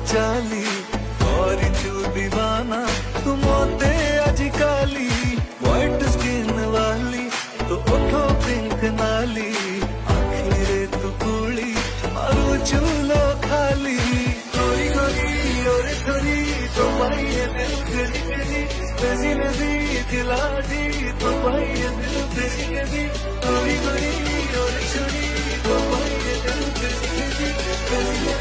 चाली और तू दीवाना तू मोते अजकाली व्हाइट स्किन वाली तो ओठो पिंक नाली आखिरे तू कुड़ी मारू चूलो खाली गोरी गोरी और थोड़ी तो भाई दिल करी करी नजी नजी खिलाड़ी तो भाई दिल करी करी गोरी गोरी और छोड़ी तो भाई दिल करी करी